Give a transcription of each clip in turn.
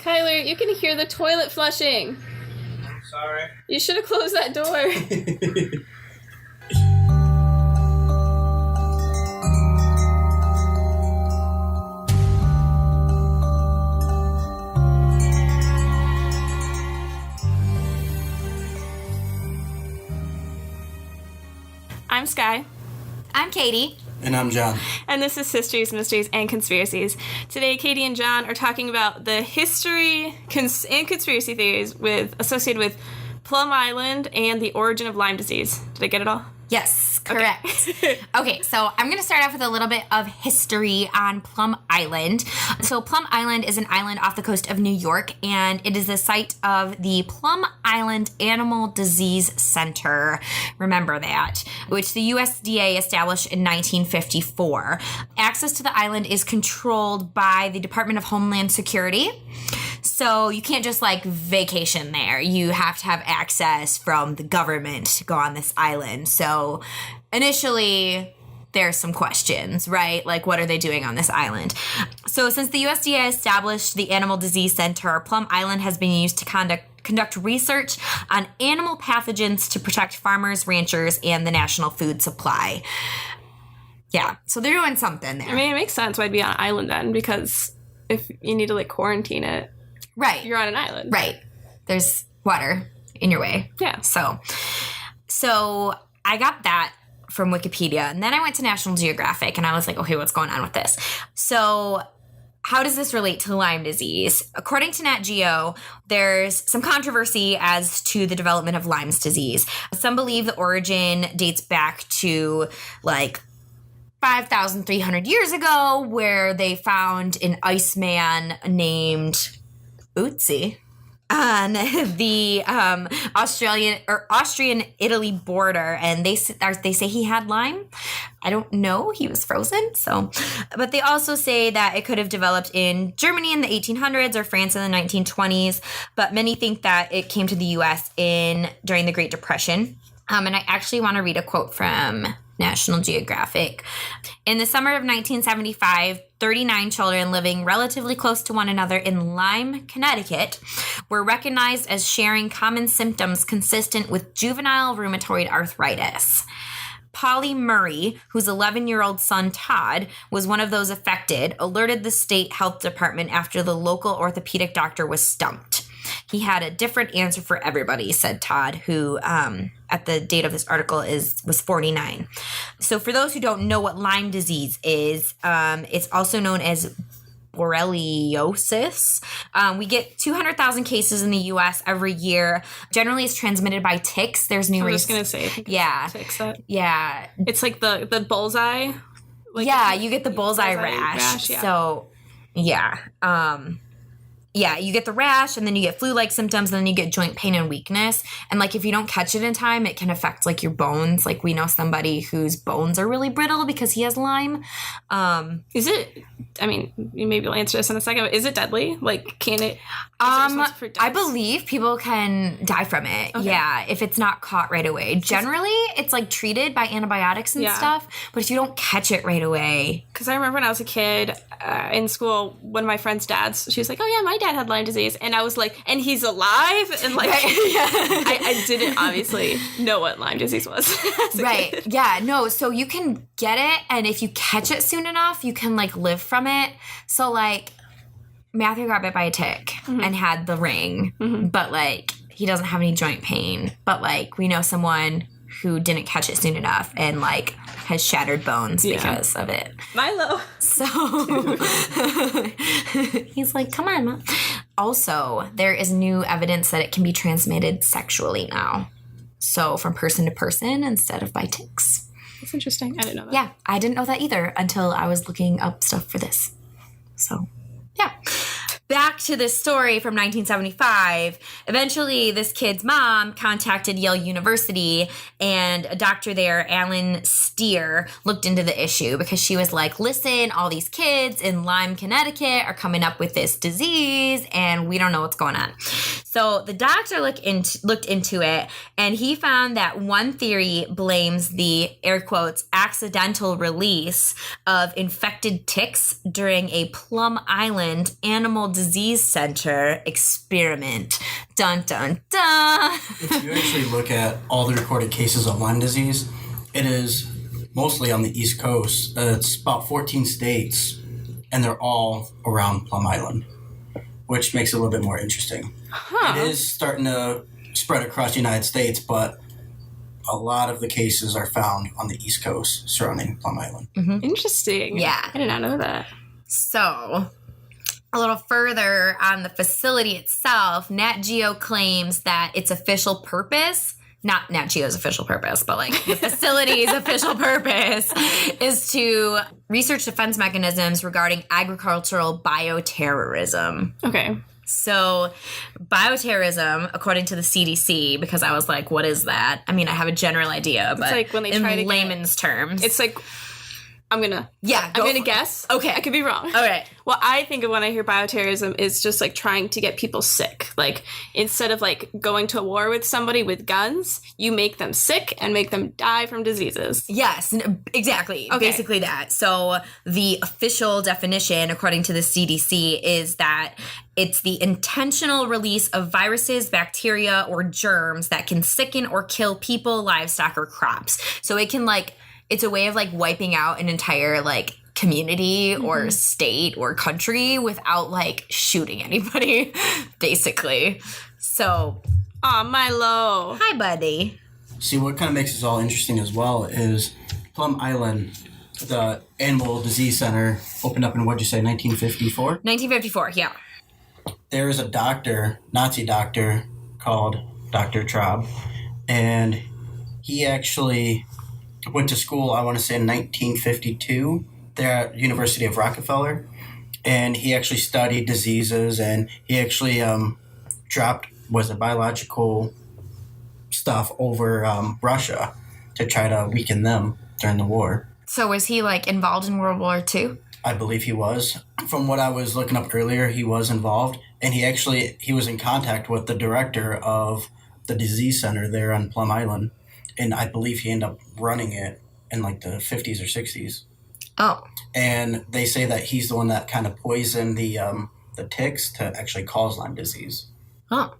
Kyler, you can hear the toilet flushing. I'm sorry. You should have closed that door. I'm Sky. I'm Caity. And I'm John. And this is Histories, Mysteries, and Conspiracies. Today, Caity and John are talking about the history and conspiracy theories associated with Plum Island and the origin of Lyme disease. Did I get it all? Yes, correct. Okay, so I'm going to start off with a little bit of history on Plum Island. So Plum Island is an island off the coast of New York, and it is the site of the Plum Island Animal Disease Center. Remember that, which the USDA established in 1954. Access to the island is controlled by the Department of Homeland Security. So you can't just vacation there. You have to have access from the government to go on this island. So initially there's some questions, right? Like, what are they doing on this island? So since the USDA established the Animal Disease Center, Plum Island has been used to conduct research on animal pathogens to protect farmers, ranchers, and the national food supply. Yeah, so they're doing something there. I mean, it makes sense why it'd be on an island then, because if you need to quarantine it, right, you're on an island. Right. There's water in your way. Yeah. So I got that from Wikipedia, and then I went to National Geographic, and I was like, okay, what's going on with this? So how does this relate to Lyme disease? According to Nat Geo, there's some controversy as to the development of Lyme disease. Some believe the origin dates back to 5,300 years ago, where they found an Iceman named Ötzi on the Austrian-Italy border, and they say he had Lyme. I don't know. He was frozen. But they also say that it could have developed in Germany in the 1800s or France in the 1920s. But many think that it came to the U.S. during the Great Depression. And I actually want to read a quote from National Geographic. In the summer of 1975, 39 children living relatively close to one another in Lyme, Connecticut, were recognized as sharing common symptoms consistent with juvenile rheumatoid arthritis. Polly Murray, whose 11-year-old son Todd was one of those affected, alerted the state health department after the local orthopedic doctor was stumped. He had a different answer for everybody, said Todd, who at the date of this article was 49. So for those who don't know what Lyme disease is, it's also known as borreliosis. We get 200,000 cases in the U.S. every year. Generally, it's transmitted by ticks. There's new I was just going to say, I think it's ticks. Yeah. It's like the bullseye. Yeah, you get the bullseye rash. Yeah. So, yeah. Yeah, you get the rash, and then you get flu-like symptoms, and then you get joint pain and weakness. And, if you don't catch it in time, it can affect, your bones. We know somebody whose bones are really brittle because he has Lyme. Is it, maybe you'll answer this in a second, but is it deadly? Can it? I believe people can die from it. Okay. Yeah, if it's not caught right away. Generally, it's, treated by antibiotics and stuff, but if you don't catch it right away. Because I remember when I was a kid in school, one of my friend's dads, she was like, oh, yeah, my dad had Lyme disease, and I was like, and he's alive, and I didn't obviously know what Lyme disease was. Right. Kid. Yeah. No. So you can get it, and if you catch it soon enough, you can live from it. So Matthew got bit by a tick and had the ring, but he doesn't have any joint pain. But we know someone who didn't catch it soon enough and has shattered bones because of it. Milo. So he's like, come on, Mom. Also, there is new evidence that it can be transmitted sexually now. So from person to person instead of by ticks. That's interesting. I didn't know that. Yeah, I didn't know that either until I was looking up stuff for this. So, yeah. Back to this story from 1975. Eventually, this kid's mom contacted Yale University, and a doctor there, Alan Steer, looked into the issue because she was like, listen, all these kids in Lyme, Connecticut are coming up with this disease, and we don't know what's going on. So the doctor looked into it, and he found that one theory blames the, air quotes, accidental release of infected ticks during a Plum Island Animal Disease Center experiment. Dun, dun, dun. If you actually look at all the recorded cases of Lyme disease, it is mostly on the East Coast. It's about 14 states, and they're all around Plum Island, which makes it a little bit more interesting. It is starting to spread across the United States, but a lot of the cases are found on the East Coast surrounding Plum Island. Mm-hmm. Interesting. Yeah. I did not know that. So, a little further on the facility itself, Nat Geo claims that its official purpose, not Nat Geo's official purpose, but like the facility's official purpose, is to research defense mechanisms regarding agricultural bioterrorism. Okay. So, bioterrorism, according to the CDC, because I was like, what is that? I mean, I have a general idea, but like when they in try to layman's terms. It's like, I'm gonna guess. Okay. I could be wrong. All right. What I think of when I hear bioterrorism is just like trying to get people sick. Like instead of like going to war with somebody with guns, you make them sick and make them die from diseases. Yes, exactly. Okay. Basically that. So the official definition, according to the CDC, is that it's the intentional release of viruses, bacteria, or germs that can sicken or kill people, livestock, or crops. So it can it's a way of wiping out an entire community or state or country without shooting anybody, basically. So, Aw, Milo. hi, buddy. See, what kind of makes this all interesting as well is Plum Island, the Animal Disease Center, opened up in, 1954? 1954, yeah. There is a doctor, Nazi doctor, called Dr. Traub, and he actually went to school, I want to say in 1952, there at University of Rockefeller, and he actually studied diseases, and he actually dropped biological stuff over Russia to try to weaken them during the war. So was he involved in World War II? I believe he was. From what I was looking up earlier, he was involved, and he was in contact with the director of the disease center there on Plum Island, and I believe he ended up running it in the 50s or 60s. Oh. And they say that he's the one that kind of poisoned the ticks to actually cause Lyme disease. Oh.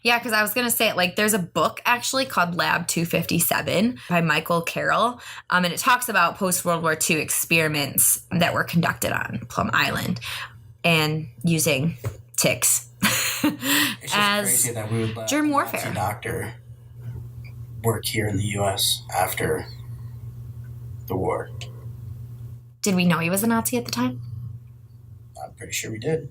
Yeah, because I was going to say, there's a book actually called Lab 257 by Michael Carroll, and it talks about post-World War II experiments that were conducted on Plum Island and using ticks It's just as crazy that we would let germ a warfare. Nazi doctor work here in the U.S. after the war. Did we know he was a Nazi at the time? I'm pretty sure we did.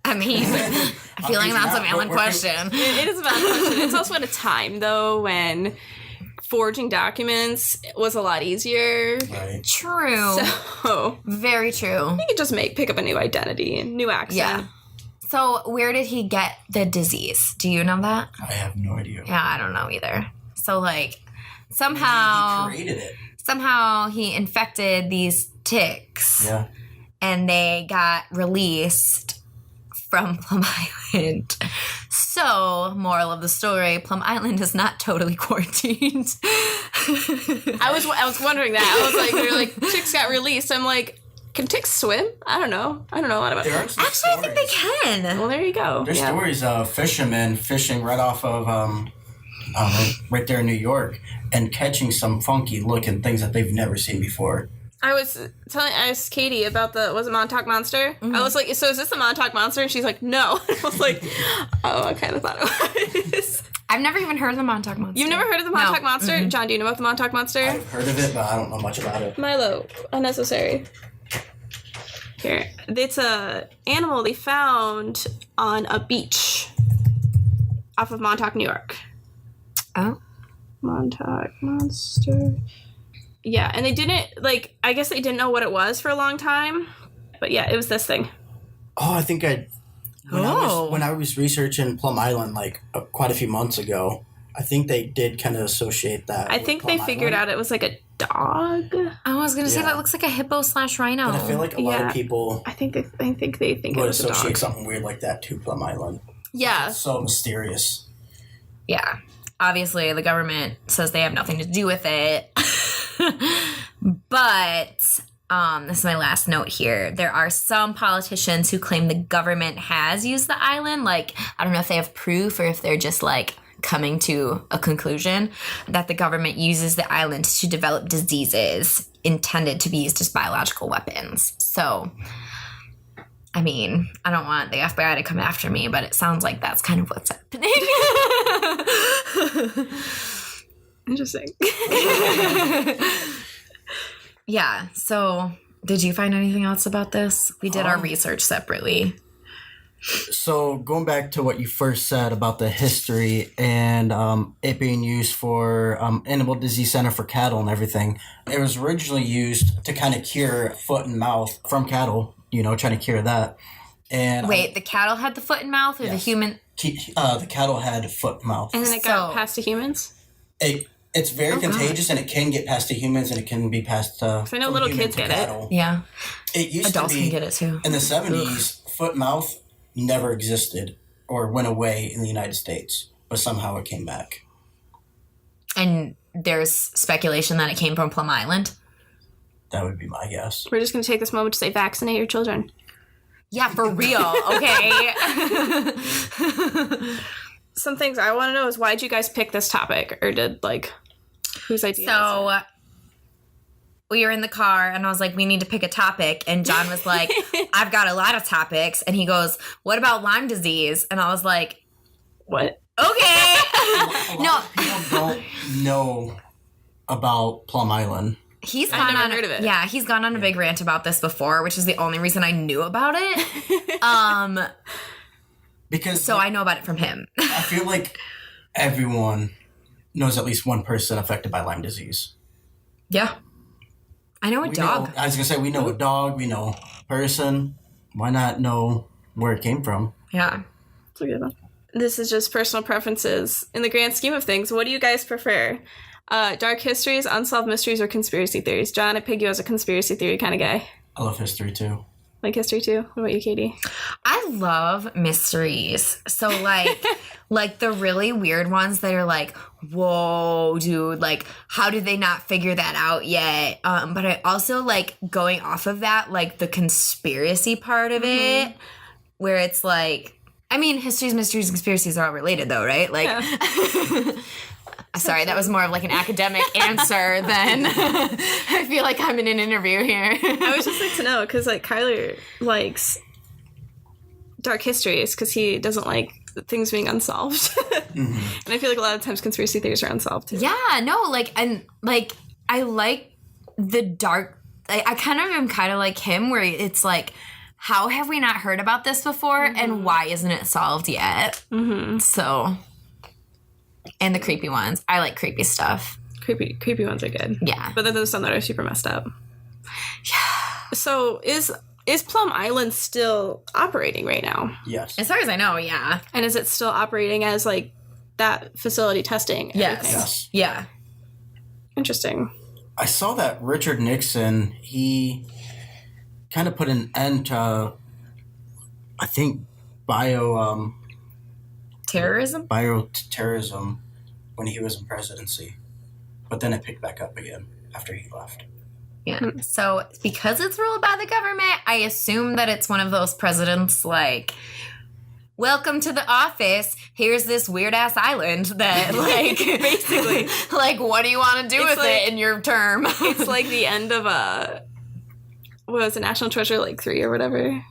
I mean, I feel like that's a valid question. It is a valid question. It's also at a time, though, when forging documents was a lot easier. Right. True. So Very true. you could just pick up a new identity and new accent. Yeah. So where did he get the disease? Do you know that? I have no idea. Yeah, I don't know either. So somehow He created it. somehow he infected these ticks. Yeah. And they got released from Plum Island. So, moral of the story, Plum Island is not totally quarantined. I was wondering that. I was like, they're like, ticks got released. I'm like, can ticks swim? I don't know a lot about There it. are some Actually, I think they stories. can. Well, there you go. There's Yeah. stories of fishermen fishing right off of right there in New York and catching some funky looking things that they've never seen before. I asked Katie about was it Montauk Monster? Mm-hmm. I was like, so is this the Montauk Monster? And she's like, no. I was like, oh, I kind of thought it was. I've never even heard of the Montauk Monster. You've never heard of the Montauk Monster? John, do you know about the Montauk Monster? I've heard of it, but I don't know much about it. Milo, unnecessary. Here, it's a animal they found on a beach off of Montauk, New York. Oh. Montauk Monster. Yeah, and they didn't, I guess they didn't know what it was for a long time. But yeah, it was this thing. Oh, I think when I was researching Plum Island quite a few months ago, I think they did kind of associate that. I with think they Plum figured Island. out it was like a dog. I was going to say Yeah. that looks like a hippo/rhino. But I feel like a lot Yeah. of people I think they think it would was a associate dog. something weird like that to Plum Island. Yeah. It's so mysterious. Yeah. Obviously, the government says they have nothing to do with it. But this is my last note here. There are some politicians who claim the government has used the island. Like, I don't know if they have proof or if they're just like coming to a conclusion that the government uses the island to develop diseases intended to be used as biological weapons. So, I mean, I don't want the FBI to come after me, but it sounds like that's kind of what's happening. Interesting. Yeah, so did you find anything else about this? We did our research separately. So going back to what you first said about the history and it being used for animal disease center for cattle and everything, it was originally used to kind of cure foot and mouth from cattle, trying to cure that. And Wait, the cattle had the foot and mouth or the Yes. human? the cattle had foot and mouth. And then it got So- passed to humans? It's very contagious, and it can get passed to humans, and it can be passed to. I know from little human kids to get it. cattle. Yeah, It used adults to be can get it too. in the 70s. Foot and mouth never existed or went away in the United States, but somehow it came back. And there's speculation that it came from Plum Island. That would be my guess. We're just going to take this moment to say vaccinate your children. Yeah, for real. Okay. Some things I want to know is why'd you guys pick this topic? Or did, whose idea was So we were in the car and I was like, we need to pick a topic. And John was like, I've got a lot of topics. And he goes, what about Lyme disease? And I was like, it? What? okay. A lot of people don't know about Plum Island. He's I've gone never on heard of it. Yeah, he's gone on a big rant about this before, which is the only reason I knew about it. Because So I know about it from him. I feel like everyone knows at least one person affected by Lyme disease. Yeah. I know a dog. I was going to say, we know a dog, we know a person. Why not know where it came from? Yeah. That's a good one. This is just personal preferences. In the grand scheme of things, what do you guys prefer? Dark histories, unsolved mysteries, or conspiracy theories? John, I peg you as a conspiracy theory kind of guy. I love history too. Like history too? What about you, Katie? I love mysteries. So like the really weird ones that are like, whoa, dude, like how did they not figure that out yet? But I also like going off of that, like the conspiracy part of it, where it's like, I mean, histories, mysteries, and conspiracies are all related though, right? Like, sorry, that was more of like an academic answer than I feel like I'm in an interview here. I would just like to know, because Kyler likes dark histories because he doesn't like things being unsolved. And I feel like a lot of times conspiracy theories are unsolved too. Yeah, no, I like the dark. I kind of am kind of like him, where it's like, how have we not heard about this before, and why isn't it solved yet? So, and the creepy ones. I like creepy stuff. Creepy ones are good. Yeah. But then there's some that are super messed up. Yeah. So is Plum Island still operating right now? Yes. As far as I know, yeah. And is it still operating as that facility testing? Everything? Yes. Yeah. Interesting. I saw that Richard Nixon, he kind of put an end to, I think, bioterrorism Terrorism? when he was in presidency. But then it picked back up again after he left. Yeah. So because it's ruled by the government, I assume that it's one of those presidents like, welcome to the office. Here's this weird ass island that basically what do you want to do It's with it in your term? It's like the end of what was it, National Treasure 3 or whatever?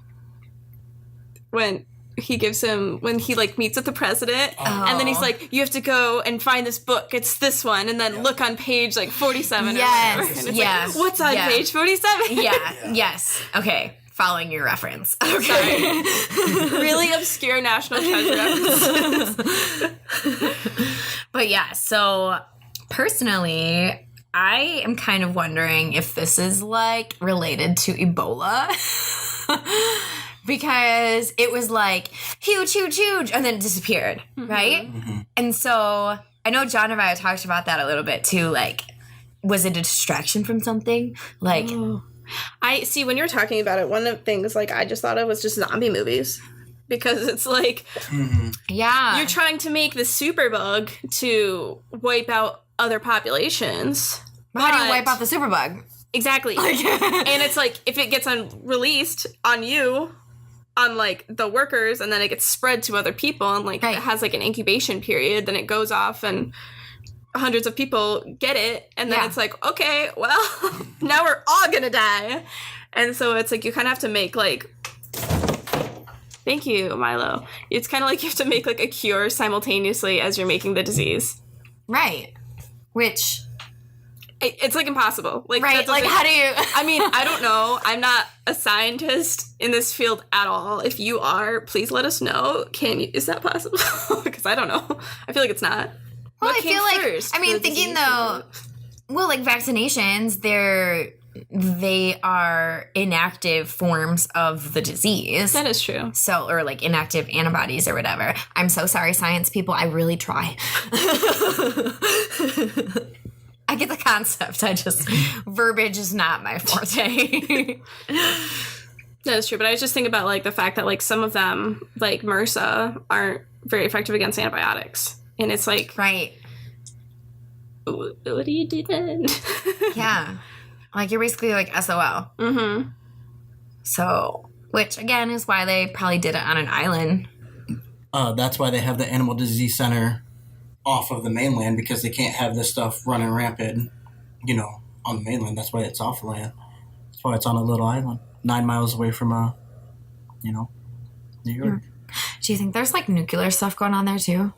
When he gives him, when he meets with the president, and then he's like, you have to go and find this book. It's this one, and then look on page 47. Yes, or whatever. And it's yes, what's on yeah. page 47? Yeah. Yes. Okay. Following your reference. Okay. Really obscure National Treasure episodes. But yeah, so personally, I am kind of wondering if this is related to Ebola. Because it was huge, huge, huge, and then it disappeared, right? And so I know John and I talked about that a little bit too. Was it a distraction from something? I see, when you're talking about it, one of the things I just thought of was just zombie movies. because it's like Yeah. you're trying to make the superbug to wipe out other populations. How do you but- wipe out the superbug? Exactly. And it's like, if it gets released on you, on like the workers, and then it gets spread to other people, and like Right. it has like an incubation period, then it goes off and hundreds of people get it, and then it's like, okay, well, now we're all gonna die. And so it's like you kind of have to make like, thank you, Milo. It's kind of like you have to make like a cure simultaneously as you're making the disease. Right. Which, It's like impossible. Like, right, that like doesn't- how do you... I mean, I don't know. I'm not a scientist in this field at all. If you are, please let us know. Is that possible? Because I don't know. I feel like it's not. Well, What I came feel like, first, I mean, the thinking disease though, well, like vaccinations, they are inactive forms of the disease. That is true. So, or like inactive antibodies or whatever. I'm so sorry, science people. I really try. I get the concept. Verbiage is not my forte. That is true. But I was just thinking about like the fact that like some of them, like MRSA, aren't very effective against antibiotics. And it's like, Right. what do you do then? Yeah. Like you're basically like SOL. Mm-hmm. So, which again is why they probably did it on an island. That's why they have the Animal Disease Center off of the mainland, because they can't have this stuff running rampant, on the mainland. That's why it's off land. That's why it's on a little island, 9 miles away from, New York. Do you think there's like nuclear stuff going on there too?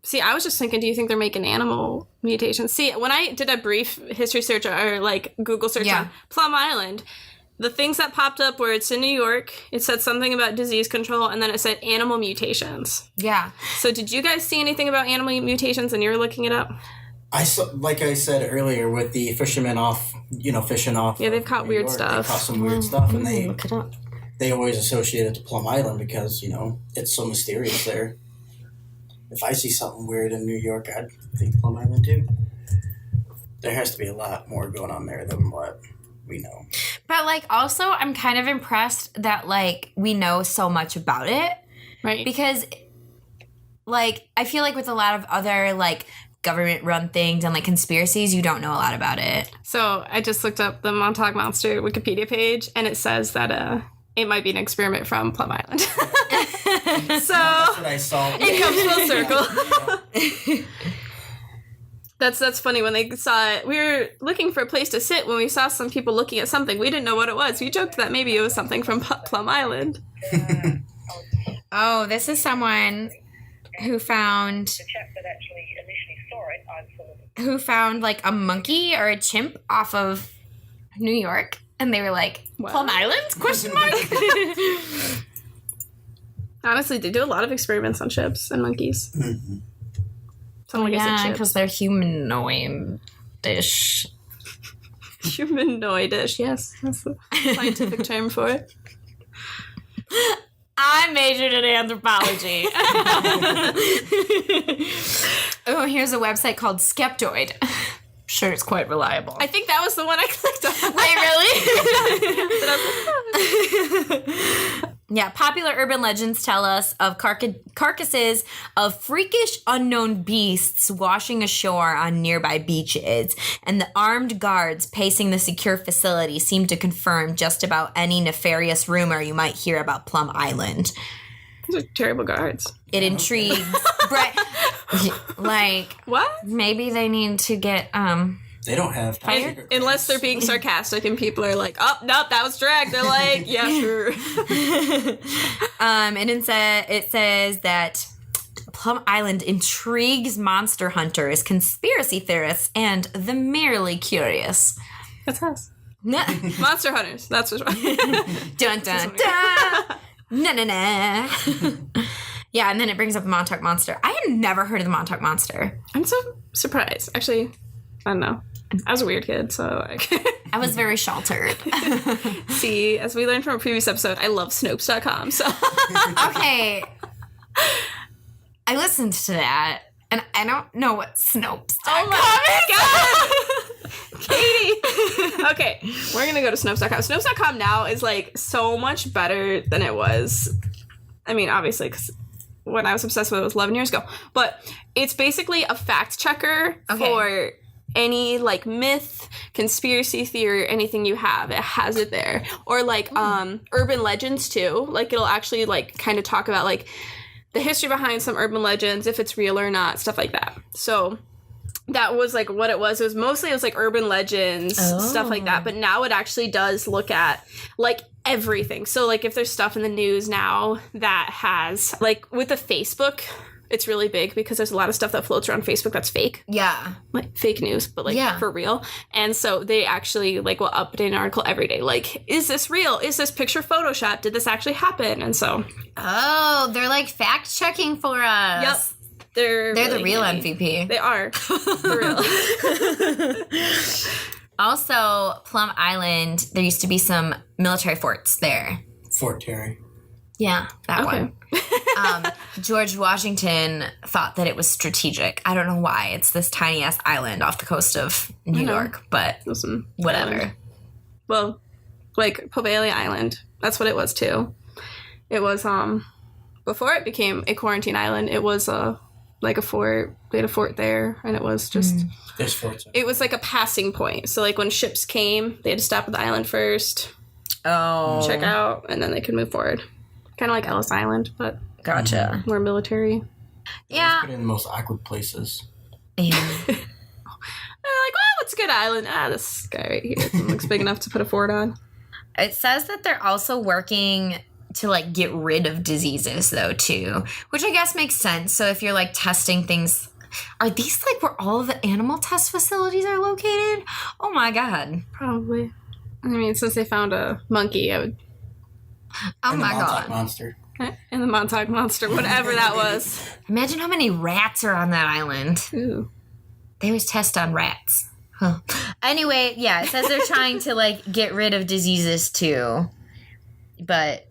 See, I was just thinking, do you think they're making animal mutations? See, when I did a brief history search or like Google search on Plum Island, the things that popped up where it's in New York, it said something about disease control, and then it said animal mutations. Yeah. So did you guys see anything about animal mutations and you were looking it up? I saw, like I said earlier, with the fishermen off, fishing off. Yeah, they've caught New weird York, stuff. They caught some weird stuff, and Look it up. they always associate it to Plum Island because, it's so mysterious there. If I see something weird in New York, I'd think Plum Island too. There has to be a lot more going on there than what we know. But like also I'm kind of impressed that like we know so much about it. Right. Because like I feel like with a lot of other like government run things and like conspiracies, you don't know a lot about it. So I just looked up the Montauk Monster Wikipedia page, and it says that it might be an experiment from Plum Island. So That's what I saw. it comes full circle. That's funny. When they saw it, we were looking for a place to sit when we saw some people looking at something. We didn't know what it was. We joked that maybe it was something from Plum Island. Oh, this is someone who found like a monkey or a chimp off of New York, and they were like, Wow. Plum Island? Question mark. Honestly, they do a lot of experiments on ships and monkeys. Mm-hmm. Someone gets Yeah, a chip. because they're humanoid-ish. Humanoidish, yes. That's the scientific term for it. I majored in anthropology. Oh, here's a website called Skeptoid. Sure, it's quite reliable. I think that was the one I clicked on. really? Yeah, popular urban legends tell us of carcasses of freakish unknown beasts washing ashore on nearby beaches, and the armed guards pacing the secure facility seem to confirm just about any nefarious rumor you might hear about Plum Island. Those are terrible guards. It intrigues. Like, What? maybe they need to get They don't have top secret Unless they're being sarcastic and people are like, oh, nope, that was drag. They're like, yeah, sure. and it says that Plum Island intrigues monster hunters, conspiracy theorists, and the merely curious. That's us. Dun Monster hunters. That's what's right. dun dun. Na na na. Yeah, and then it brings up the Montauk Monster. I had never heard of the Montauk Monster. I'm so surprised. Actually, I don't know. I was a weird kid, so I was very sheltered. see, as we learned from a previous episode, I love Snopes.com. So Okay. I listened to that, and I don't know what Snopes.com God, Katie. Okay, we're gonna go to Snopes.com. Snopes.com now is like so much better than it was I mean, obviously, because when I was obsessed with it was 11 years ago. But it's basically a fact checker for any, like, myth, conspiracy theory, anything you have. It has it there. Or, like, urban legends, too. Like, it'll actually, like, kind of talk about, like, the history behind some urban legends, if it's real or not, stuff like that. So that was, like, what it was. It was like urban legends, stuff like that. But now it actually does look at, like, everything. So, like, if there's stuff in the news now that has, like, with the Facebook, it's really big because there's a lot of stuff that floats around Facebook that's fake. Yeah. Like, fake news, but, like, for real. And so they actually, like, will update an article every day. Like, is this real? Is this picture Photoshop? Did this actually happen? And so... Oh, they're, like, fact-checking for us. Yep. They're really the real MVP. They are. For real. Also, Plum Island, there used to be some military forts there. Fort Terry. Yeah, that one. George Washington thought that it was strategic. I don't know why. It's this tiny-ass island off the coast of New York, but whatever. Island. Well, like, Poveglia Island. That's what it was, too. It was, before it became a quarantine island, it was, like, a fort. They had a fort there, and it was just... There's forts. It was like a passing point. So, like, when ships came, they had to stop at the island first. Check out, and then they could move forward. Kind of like Ellis Island, but... Gotcha. More military. Yeah. Put it in the most awkward places. Yeah. They're like, well, what's a good island? This guy right here looks big enough to put a fort on. It says that they're also working to, like, get rid of diseases, though, too. Which I guess makes sense. So if you're, like, testing things... Are these, like, where all of the animal test facilities are located? Oh, my God. Probably. I mean, since they found a monkey, I would... Oh, my Montauk God. Monster. And the Montauk Monster, whatever that was. Imagine how many rats are on that island. Ooh. They always test on rats. Huh. Anyway, yeah, it says they're trying to, like, get rid of diseases, too. But...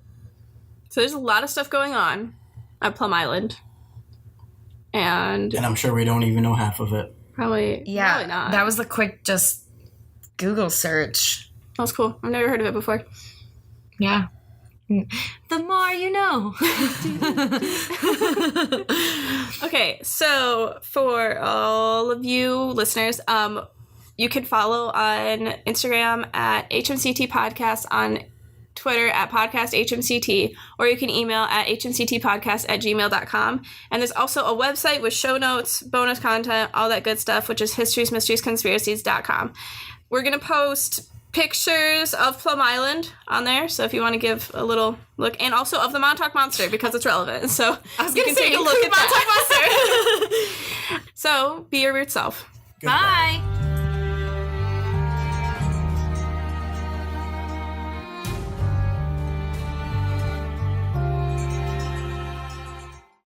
So there's a lot of stuff going on at Plum Island. And I'm sure we don't even know half of it. probably not. That was a quick just Google search. That was cool. I've never heard of it before. Yeah. The more you know. Okay, so for all of you listeners, you can follow on Instagram at HMCT Podcast, on Twitter at Podcast HMCT, or you can email at hmctpodcast@gmail.com. And there's also a website with show notes, bonus content, all that good stuff, which is historiesmysteriesconspiracies.com. We're going to post pictures of Plum Island on there, so if you want to give a little look, and also of the Montauk Monster, because it's relevant. So I was going to say, take a look at Montauk Monster. So be your weird self. Goodbye. Bye.